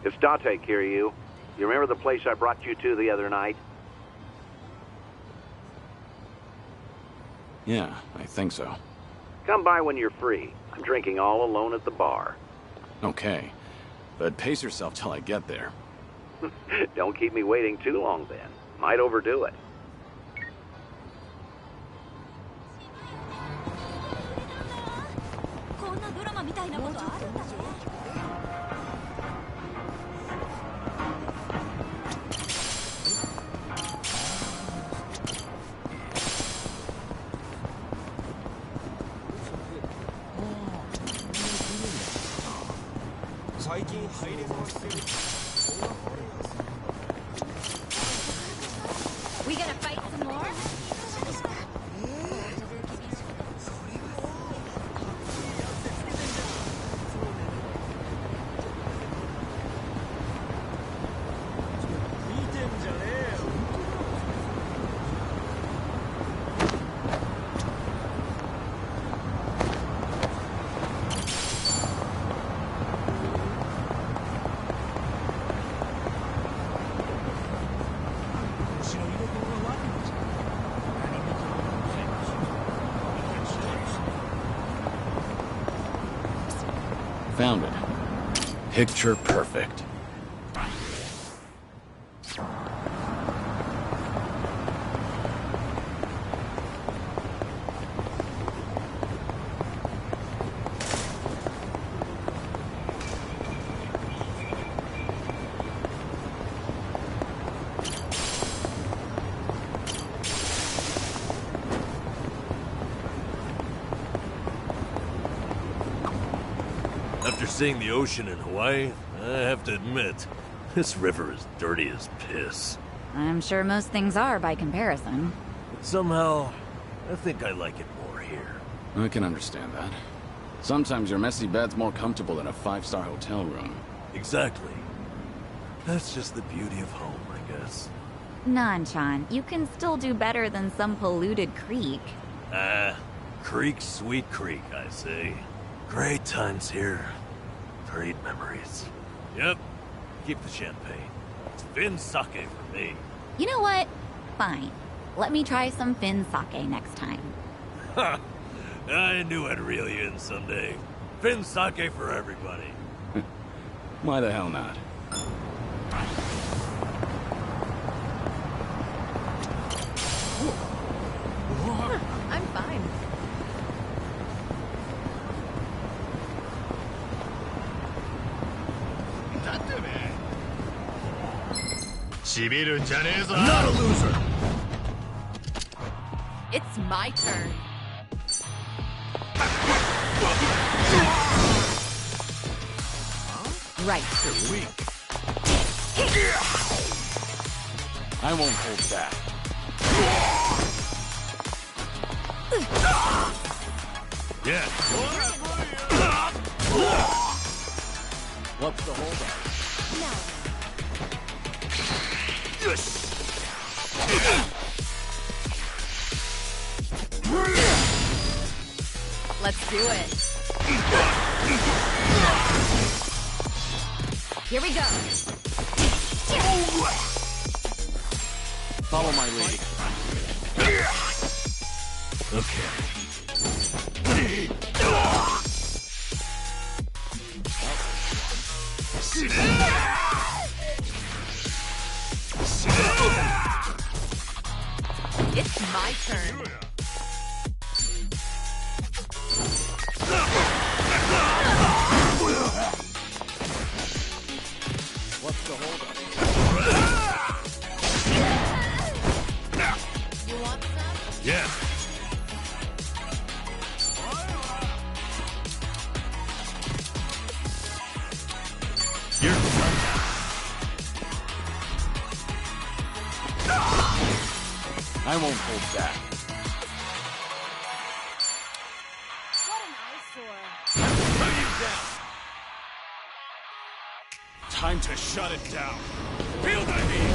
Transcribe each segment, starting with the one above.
It's Date, Kiryu. You remember the place I brought you to the other night? Yeah, I think so. Come by when you're free. I'm drinking all alone at the bar. Okay. But pace yourself till I get there. Don't keep me waiting too long then. Might overdo it. We gonna fight some more? Found it. Picture perfect. After seeing the ocean in Hawaii, I have to admit, this river is dirty as piss. I'm sure most things are by comparison. But somehow, I think I like it more here. I can understand that. Sometimes your messy bed's more comfortable than a five-star hotel room. Exactly. That's just the beauty of home, I guess. Nanchan, you can still do better than some polluted creek. Creek, sweet creek, I say. Great times here. Great memories. Yep. Keep the champagne. It's Finn sake for me. You know what? Fine. Let me try some Finn sake next time. Ha! I knew I'd reel you in someday. Finn sake for everybody. Why the hell not? I'm fine. Not a loser! It's my turn. Right. You're weak. I won't hold back. Yeah. What's the holdup? No. Let's do it. Here we go. Follow my lead. It's my turn. What's the holdup? You want some? Yeah. You're done. I won't hold back. What an eyesore. Put you down. Time to shut it down. Feel the heat.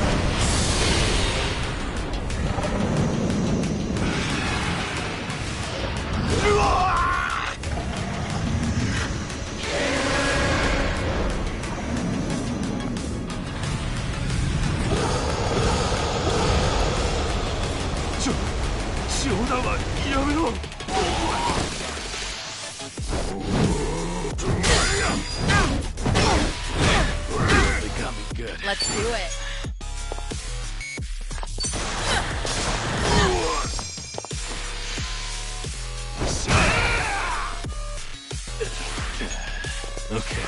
冗談はやめろ。They got me good. Let's do it. Okay.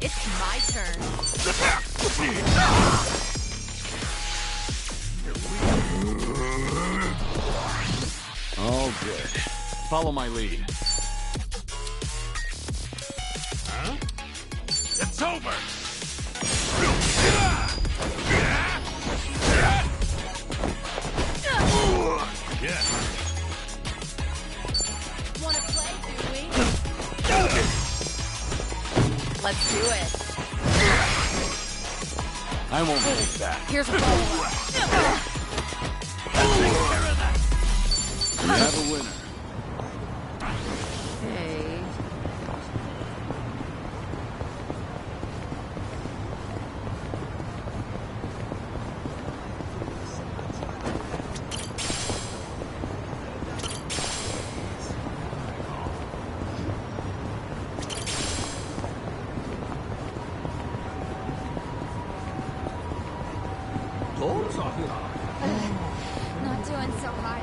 It's my turn. All good. Follow my lead. Huh? It's over! Yeah. Wanna play, do we? Let's do it. I won't hold back. Here's a follow-up. We have a winner. Hey. Not doing so hot.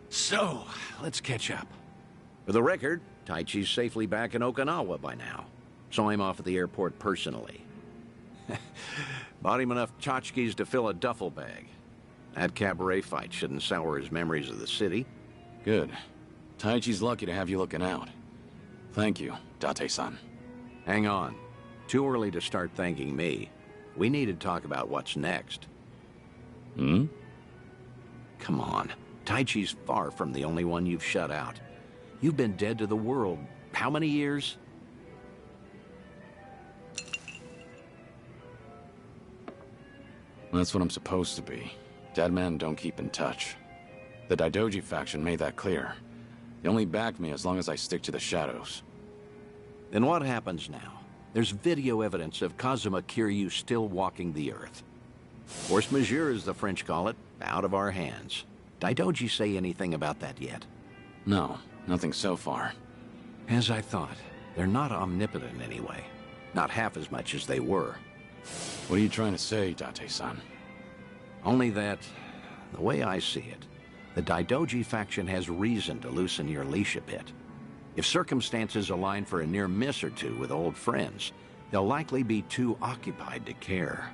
So, let's catch up. For the record, Taichi's safely back in Okinawa by now. Saw him off at the airport personally. Bought him enough tchotchkes to fill a duffel bag. That cabaret fight shouldn't sour his memories of the city. Good. Taichi's lucky to have you looking out. Thank you, Date-san. Hang on. Too early to start thanking me. We need to talk about what's next. Hmm? Come on. Taichi's far from the only one you've shut out. You've been dead to the world how many years? That's what I'm supposed to be. Dead men don't keep in touch. The Daidoji faction made that clear. They only back me as long as I stick to the shadows. Then what happens now? There's video evidence of Kazuma Kiryu still walking the earth. Force majeure, as the French call it, out of our hands. Daidoji say anything about that yet? No, nothing so far. As I thought. They're not omnipotent anyway. Not half as much as they were. What are you trying to say, Date-san? Only that, the way I see it, the Daidoji faction has reason to loosen your leash a bit. If circumstances align for a near miss or two with old friends, they'll likely be too occupied to care.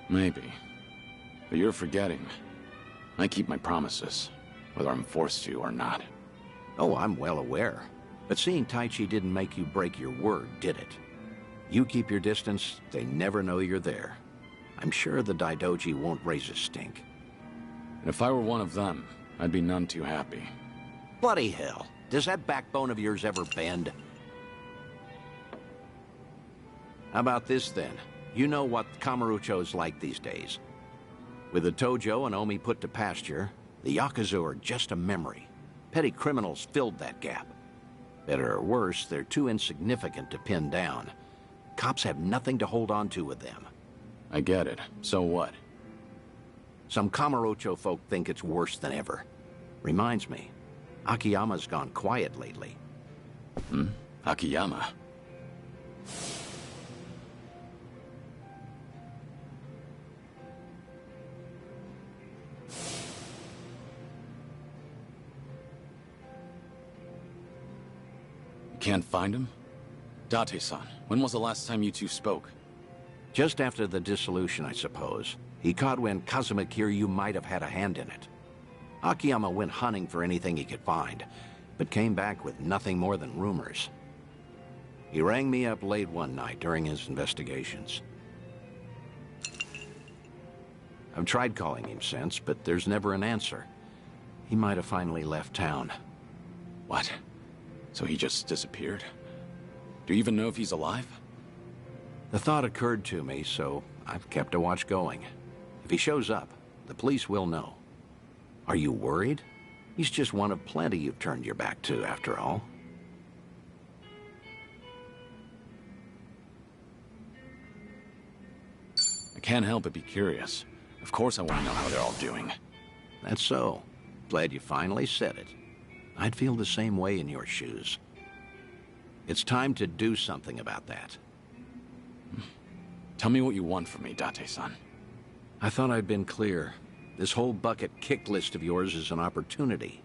Maybe. But you're forgetting. I keep my promises, whether I'm forced to or not. Oh, I'm well aware. But seeing Taichi didn't make you break your word, did it? You keep your distance, they never know you're there. I'm sure the Daidoji won't raise a stink. And if I were one of them, I'd be none too happy. Bloody hell. Does that backbone of yours ever bend? How about this, then? You know what Kamurocho's like these days. With the Tojo and Omi put to pasture, the Yakuza are just a memory. Petty criminals filled that gap. Better or worse, they're too insignificant to pin down. Cops have nothing to hold on to with them. I get it. So what? Some Kamurocho folk think it's worse than ever. Reminds me, Akiyama's gone quiet lately. Hmm? Akiyama? You can't find him? Date-san, when was the last time you two spoke? Just after the dissolution, I suppose. He caught when Kazuma Kiryu might have had a hand in it. Akiyama went hunting for anything he could find, but came back with nothing more than rumors. He rang me up late one night during his investigations. I've tried calling him since, but there's never an answer. He might have finally left town. What? So he just disappeared? Do you even know if he's alive? The thought occurred to me, so I've kept a watch going. If he shows up, the police will know. Are you worried? He's just one of plenty you've turned your back to, after all. I can't help but be curious. Of course I want to know how they're all doing. That's so. Glad you finally said it. I'd feel the same way in your shoes. It's time to do something about that. Tell me what you want from me, Date-san. I thought I'd been clear. This whole bucket kick list of yours is an opportunity.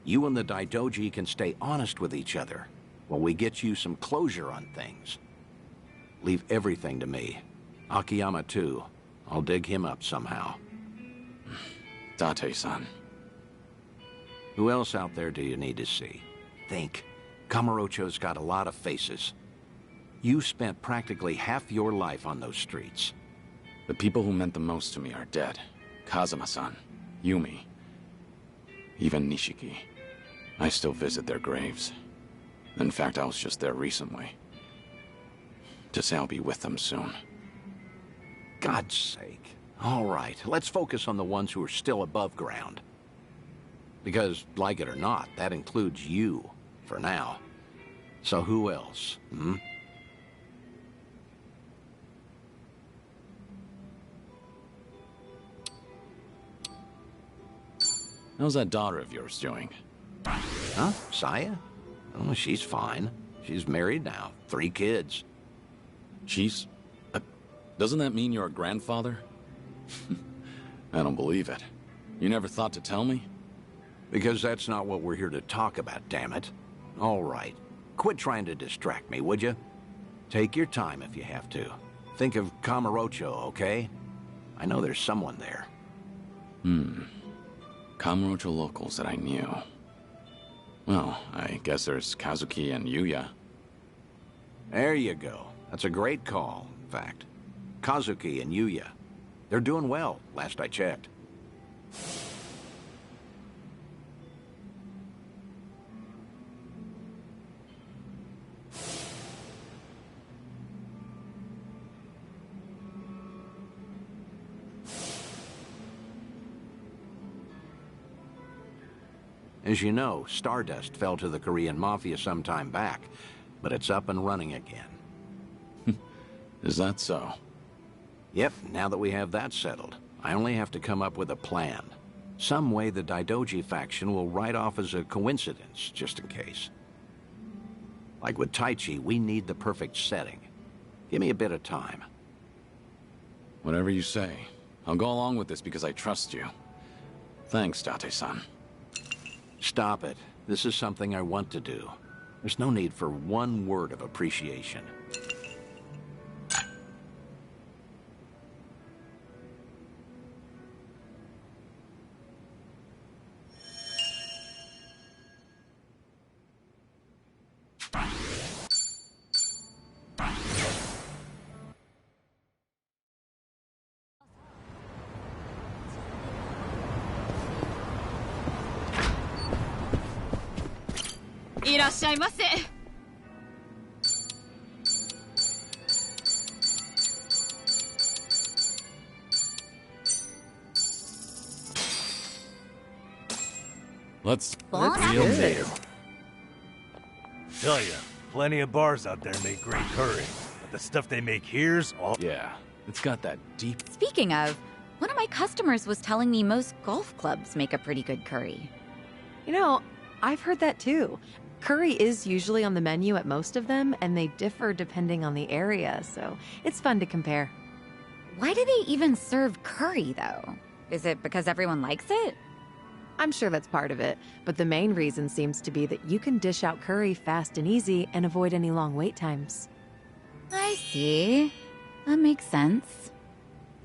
You and the Daidoji can stay honest with each other while we get you some closure on things. Leave everything to me. Akiyama, too. I'll dig him up somehow. Date-san. Who else out there do you need to see? Think. Kamurocho's got a lot of faces. You spent practically half your life on those streets. The people who meant the most to me are dead. Kazuma-san, Yumi, even Nishiki. I still visit their graves. In fact, I was just there recently. To say I'll be with them soon. God's sake. All right, let's focus on the ones who are still above ground. Because, like it or not, that includes you, for now. So who else, hmm? How's that daughter of yours doing? Huh? Saya? Oh, she's fine. She's married now. 3 kids. She's... doesn't that mean you're a grandfather? I don't believe it. You never thought to tell me? Because that's not what we're here to talk about, damn it. All right. Quit trying to distract me, would you? Take your time if you have to. Think of Kamurocho, okay? I know there's someone there. Kamurocho locals that I knew. Well, I guess there's Kazuki and Yuya. There you go. That's a great call, in fact. Kazuki and Yuya. They're doing well, last I checked. As you know, Stardust fell to the Korean Mafia some time back, but it's up and running again. Is that so? Yep, now that we have that settled, I only have to come up with a plan. Some way the Daidoji faction will write off as a coincidence, just in case. Like with Taichi, we need the perfect setting. Give me a bit of time. Whatever you say. I'll go along with this because I trust you. Thanks, Date-san. Stop it. This is something I want to do. There's no need for one word of appreciation. Let's Bon deal appetit. there. Tell ya, plenty of bars out there make great curry. But the stuff they make here's all... Yeah, it's got that deep... Speaking of, one of my customers was telling me most golf clubs make a pretty good curry. You know, I've heard that too. Curry is usually on the menu at most of them, and they differ depending on the area, so it's fun to compare. Why do they even serve curry, though? Is it because everyone likes it? I'm sure that's part of it, but the main reason seems to be that you can dish out curry fast and easy and avoid any long wait times. I see. That makes sense.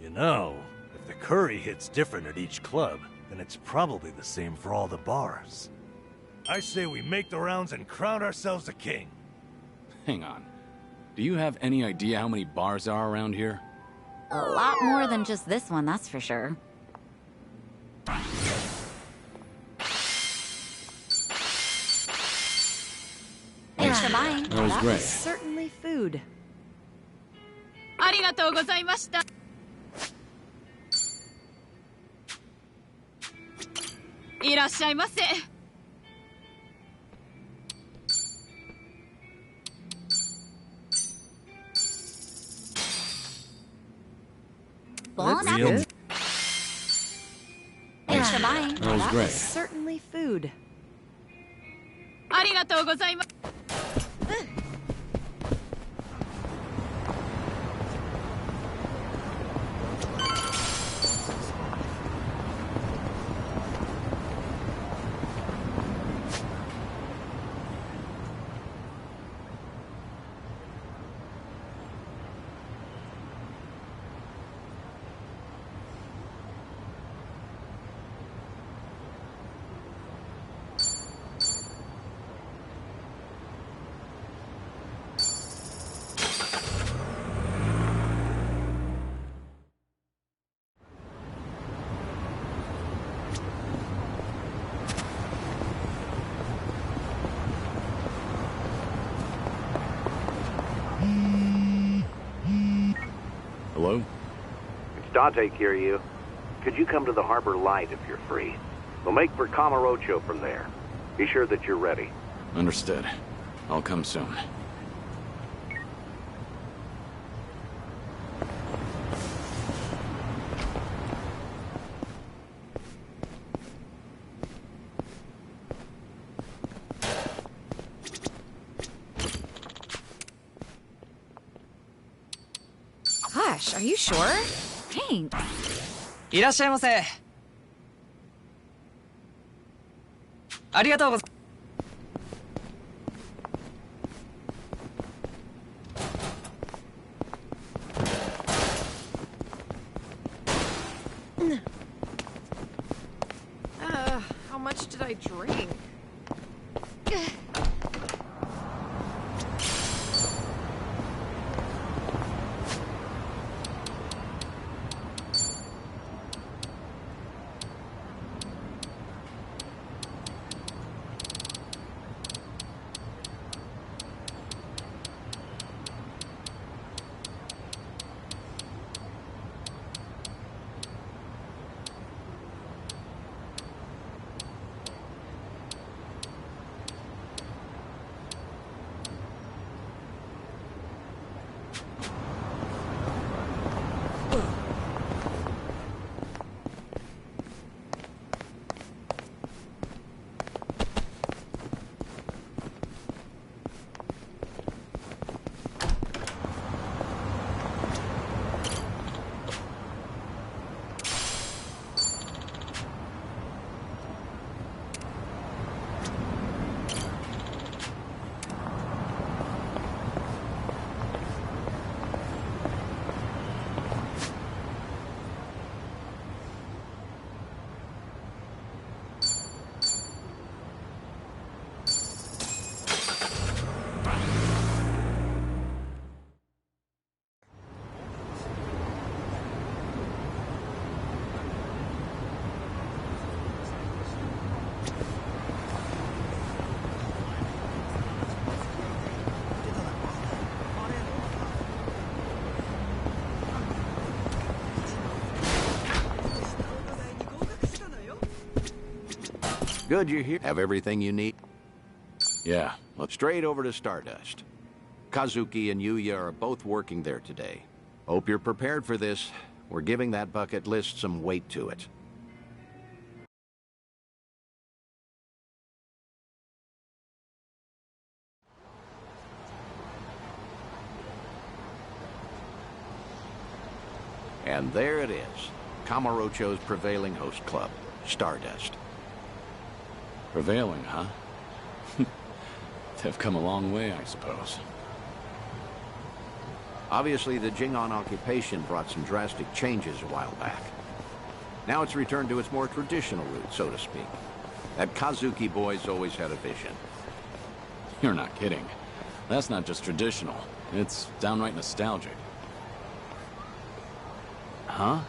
You know, if the curry hits different at each club, then it's probably the same for all the bars. I say we make the rounds and crown ourselves a king. Hang on. Do you have any idea how many bars there are around here? A lot more than just this one, that's for sure. Thanks for buying. That was That great. was certainly food. いらっしゃいませ。Bon That's appetit. good. Thanks for buying. That was That great. was certainly food. ありがとうございます。Hello? It's Dante Kiryu. Could you come to the Harbor Light if you're free? We'll make for Kamurocho from there. Be sure that you're ready. Understood. I'll come soon. Gosh, are you sure? Thanks. いらっしゃいませ。ありがとうございます。How much did I drink? Good you're here. Have everything you need? Yeah, let's... Straight over to Stardust. Kazuki and Yuya are both working there today. Hope you're prepared for this. We're giving that bucket list some weight to it. And there it is. Kamurocho's prevailing host club, Stardust. Prevailing, huh? They've come a long way, I suppose. Obviously, the Jingon occupation brought some drastic changes a while back. Now it's returned to its more traditional roots, so to speak. That Kazuki boy's always had a vision. You're not kidding. That's not just traditional. It's downright nostalgic. Huh?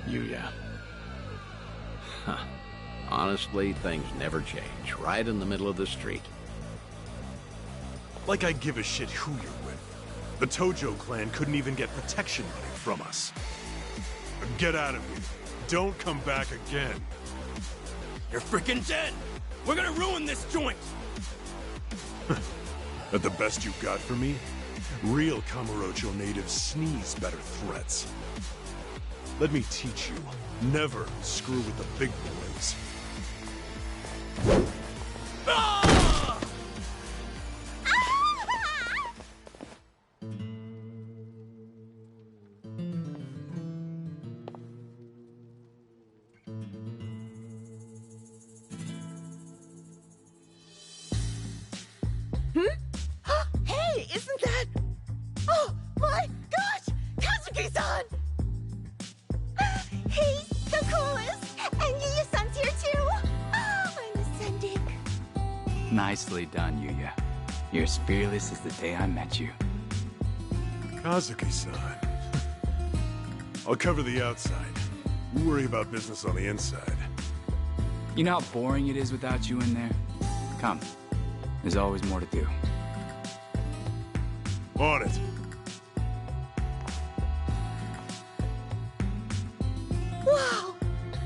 Yuya. Huh. Honestly, things never change. Right in the middle of the street. Like I give a shit who you're with. The Tojo clan couldn't even get protection money from us. Get out of here. Don't come back again. You're freaking dead! We're gonna ruin this joint! That the best you got for me? Real Kamurocho natives sneeze better threats. Let me teach you. Never screw with the big boys. Ah! Hey, isn't that... Oh, my gosh! Kazuki-san! He's the coolest! And Yuya-san's here too! Oh, I'm ascending. Nicely done, Yuya. You're as fearless as the day I met you. Kazuki-san. I'll cover the outside. You worry about business on the inside. You know how boring it is without you in there? Come. There's always more to do. On it. Wow!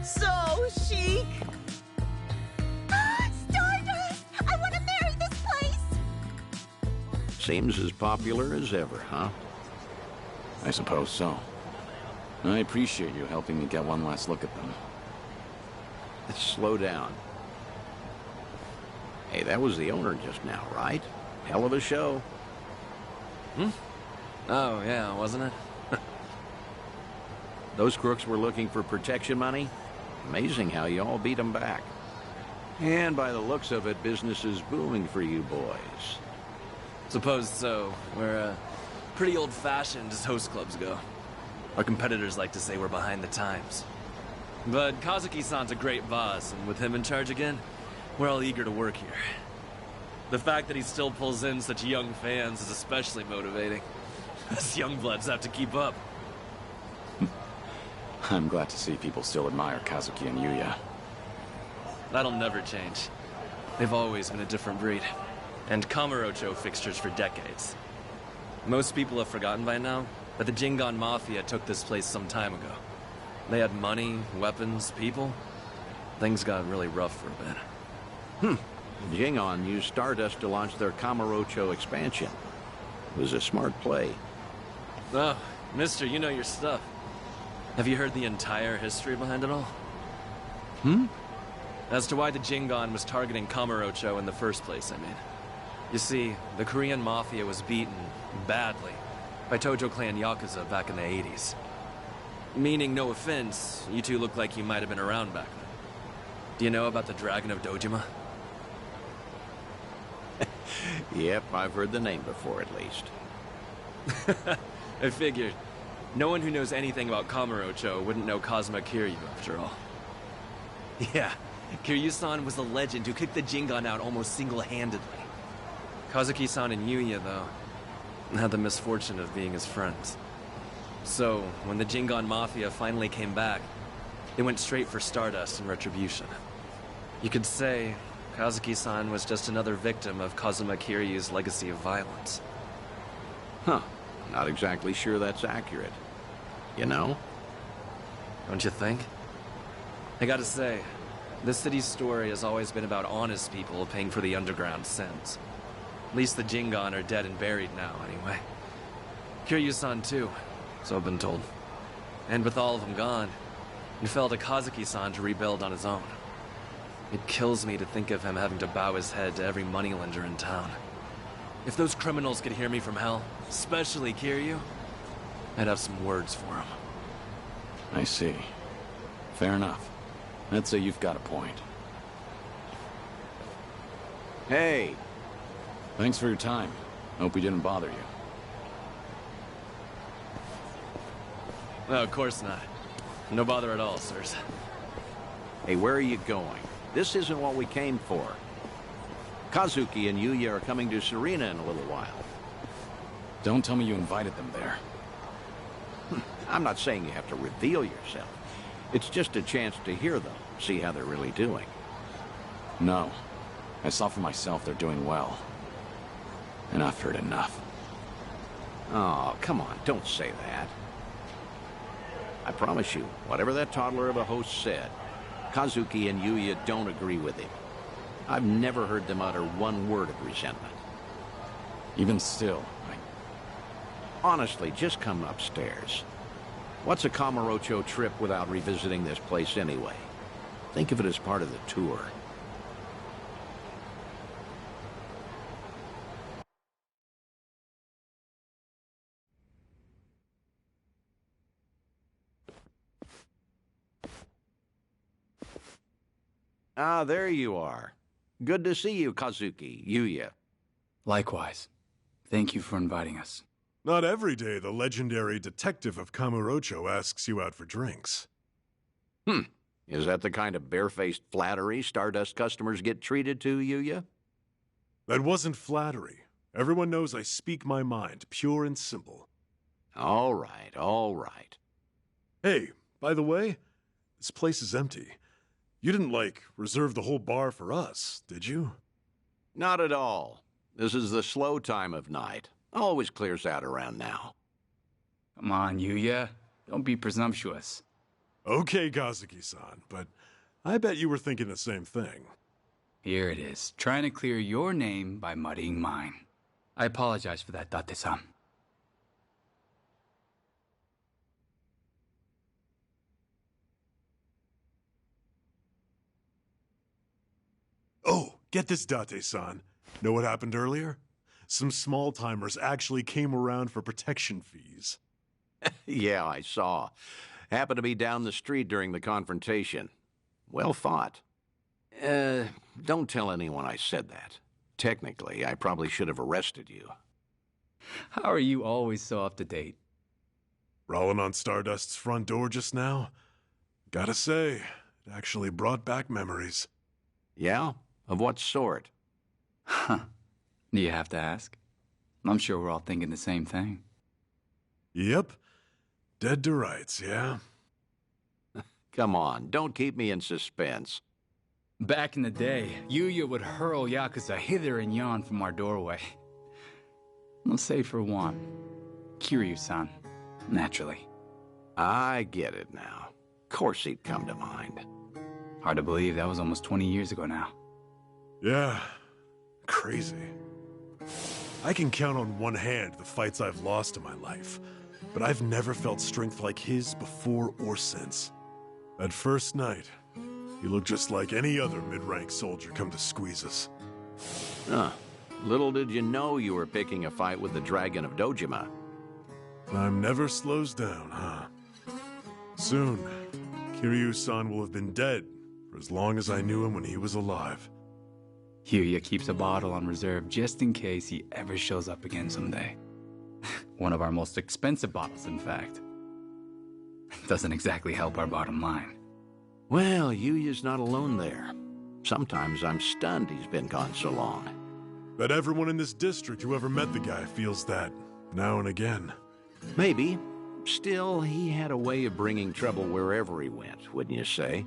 So chic! Stardust! I want to marry this place! Seems as popular as ever, huh? I suppose so. I appreciate you helping me get one last look at them. Let's slow down. Hey, that was the owner just now, right? Hell of a show. Oh, yeah, wasn't it? Those crooks were looking for protection money. Amazing how you all beat them back. And by the looks of it, business is booming for you boys. Suppose so. We're, pretty old-fashioned as host clubs go. Our competitors like to say we're behind the times. But Kazuki-san's a great boss, and with him in charge again, we're all eager to work here. The fact that he still pulls in such young fans is especially motivating. Us young bloods have to keep up. I'm glad to see people still admire Kazuki and Yuya. That'll never change. They've always been a different breed. And Kamurocho fixtures for decades. Most people have forgotten by now that the Jingon Mafia took this place some time ago. They had money, weapons, people. Things got really rough for a bit. Jingon used Stardust to launch their Kamurocho expansion. It was a smart play. Oh, mister, you know your stuff. Have you heard the entire history behind it all? As to why the Jingon was targeting Kamurocho in the first place, I mean. You see, the Korean Mafia was beaten, badly, by Tojo Clan Yakuza back in the 80s. Meaning, no offense, you two look like you might have been around back then. Do you know about the Dragon of Dojima? Yep, I've heard the name before at least. I figured. No one who knows anything about Kamurocho wouldn't know Kazuma Kiryu, after all. Yeah, Kiryu-san was a legend who kicked the Jingon out almost single-handedly. Kazuki-san and Yuya, though, had the misfortune of being his friends. So, when the Jingon Mafia finally came back, they went straight for Stardust and Retribution. You could say Kazuki-san was just another victim of Kazuma Kiryu's legacy of violence. Huh. Not exactly sure that's accurate. You know? Don't you think? I gotta say, this city's story has always been about honest people paying for the underground sins. At least the Jingon are dead and buried now, anyway. Kiryu-san too, so I've been told. And with all of them gone, it fell to Kazuki-san to rebuild on his own. It kills me to think of him having to bow his head to every moneylender in town. If those criminals could hear me from hell, especially Kiryu, I'd have some words for him. I see. Fair enough. I'd say you've got a point. Hey! Thanks for your time. Hope we didn't bother you. No, of course not. No bother at all, sirs. Hey, where are you going? This isn't what we came for. Kazuki and Yuya are coming to Serena in a little while. Don't tell me you invited them there. I'm not saying you have to reveal yourself. It's just a chance to hear them, see how they're really doing. No. I saw for myself they're doing well. And I've heard enough. Oh, come on, don't say that. I promise you, whatever that toddler of a host said, Kazuki and Yuya don't agree with him. I've never heard them utter one word of resentment. Even still, Honestly, just come upstairs. What's a Kamurocho trip without revisiting this place anyway? Think of it as part of the tour. Ah, there you are. Good to see you, Kazuki, Yuya. Likewise. Thank you for inviting us. Not every day the legendary detective of Kamurocho asks you out for drinks. Is that the kind of barefaced flattery Stardust customers get treated to, Yuya? That wasn't flattery. Everyone knows I speak my mind, pure and simple. All right, all right. Hey, by the way, this place is empty. You didn't, reserve the whole bar for us, did you? Not at all. This is the slow time of night. Always clears out around now. Come on, Yuya. Don't be presumptuous. Okay, Kazuki-san, but I bet you were thinking the same thing. Here it is, trying to clear your name by muddying mine. I apologize for that, Date-san. Oh, get this, Date-san. Know what happened earlier? Some small-timers actually came around for protection fees. Yeah, I saw. Happened to be down the street during the confrontation. Well fought. Don't tell anyone I said that. Technically, I probably should have arrested you. How are you always so up to date? Rolling on Stardust's front door just now? Gotta say, it actually brought back memories. Yeah? Of what sort? Huh. Do you have to ask? I'm sure we're all thinking the same thing. Yep. Dead to rights, yeah? Come on, don't keep me in suspense. Back in the day, Yuya would hurl Yakuza hither and yon from our doorway. Let's say for one, Kiryu-san, naturally. I get it now. Of course he'd come to mind. Hard to believe that was almost 20 years ago now. Yeah, crazy. I can count on one hand the fights I've lost in my life, but I've never felt strength like his before or since. That first night, he looked just like any other mid-rank soldier come to squeeze us. Little did you know you were picking a fight with the Dragon of Dojima. Time never slows down, huh? Soon, Kiryu-san will have been dead for as long as I knew him when he was alive. Yuya keeps a bottle on reserve just in case he ever shows up again someday. One of our most expensive bottles, in fact. Doesn't exactly help our bottom line. Well, Yuya's not alone there. Sometimes I'm stunned he's been gone so long. Bet everyone in this district who ever met the guy feels that, now and again. Maybe. Still, he had a way of bringing trouble wherever he went, wouldn't you say?